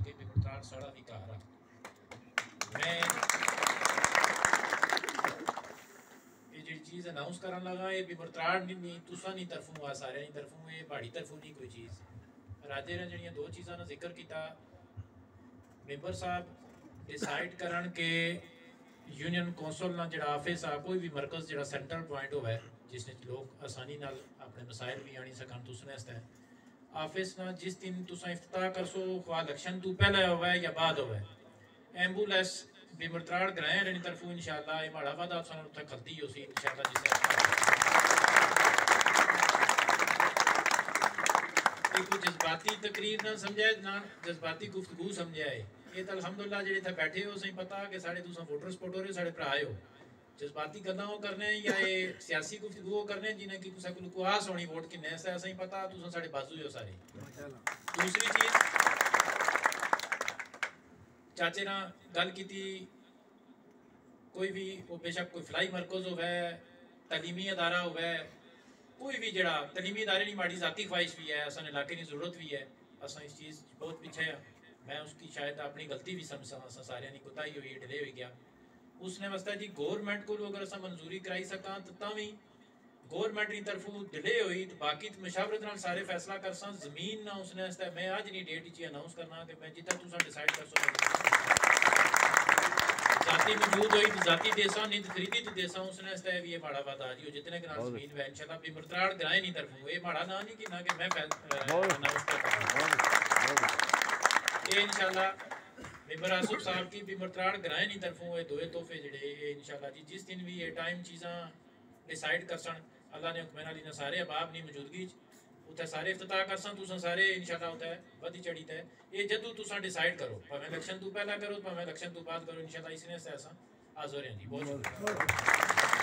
कि बिमरताड़ साड़ा भी घर आ। मैं ये जी चीज़ अनाउंस करन लगा ये बिमरताड़ नहीं तुसा नहीं तरफों आ सारे नहीं तरफों ये पहाड़ी तरफों नहीं कोई चीज़ राजे ने जड़ियाँ दो चीज़ों का जिक्र किया मेंबर साहब डिसाइड करन के यूनियन कौंसल ना जड़ा ऑफिस आ कोई भी मरकज़ जड़ा सेंट्रल पॉइंट होवे जिसने लोग आसानी नाल अपने मसाइल भी आनी सकन तुसने आस्ते ऑफिस ना जिस दिन तुसा इफ्तिताह करसो ख्वा इलेक्शन तो पहले होवे या बाद होवे एम्बुलेंस बिमरताड़ ग्रां दी तरफों इंशाअल्लाह ये माड़ा वादा सन उत्थे खलती होसी इंशाअल्लाह जिस कोई जज्बाती तकरीर ना समझे ना जज्बाती गुफ्तगू समझे ये तो अल्हम्दुलिल्लाह जेडे इत्थे बैठे हो सही पता कि साढ़े तुसा वोटर सपोर्ट हो रहे साढ़े भरा हो जज्बाती गल्लां वो करने या ये सियासी गुफ्तगू वो करने जिन्हें कि कुसा को आस होनी वोट किन्ने ऐसा सही पता तुसा साढ़े बाजू हो सारे दूसरी चीज चाचे ना गल की कोई भी वो बेशक कोई फलाई मरकज होवे तलीमी अदारा होवे कोई भी जड़ा तलीमी इदारे की माड़ी जाती ख्वाहिश भी है असन इलाके की जरूरत भी है अस इस चीज़ बहुत पीछे हैं मैं उसकी शायद अपनी गलती भी समझा अस सारे की कोताही हुई डिले हो गया उसने वास्ते जी गौरमेंट को अगर अस मंजूरी कराई सका तो भी गौरमेंट की तरफों डिले हुई तो बाकी मशावरत नाल सारे फैसला कर सा जमीन ना उसने वास्ते मैं अज नहीं डेट च अनाउंस करना कि मैं जितना तुसा डिसाइड कर सो जाति मौजूद हुई तो जाति देसा नहीं तो खरीदी तो देसा उसने वास्ते भी ये माड़ा वादा जी जितने के नाल जमीन है इंशाल्लाह बिमरताड़ ग्रां नहीं तरफों ये माड़ा ना नहीं कि ना कि मैं अनाउंस कर ये इंशाल्लाह मेंबर आसिफ साहब की बिमरताड़ ग्रां नहीं तरफों ये दो तोहफे जड़े ये इंशाल्लाह जी जिस दिन भी ये टाइम चीज़ां डिसाइड कर सन अल्लाह ने हुक्म नाल इन्हां सारे अहबाब नी मौजूदगी उत्थे सारे इफ्तिताह कर सन तुसां सारे इंशाल्लाह उत्थे वधी चढ़ी ते ये जदों तुसां डिसाइड करो भावें इलेक्शन तो पहला करो भावें इलेक्शन तो बाद करो इंशाल्लाह इसने से असां हाज़र हैं जी बहुत शुक्रिया।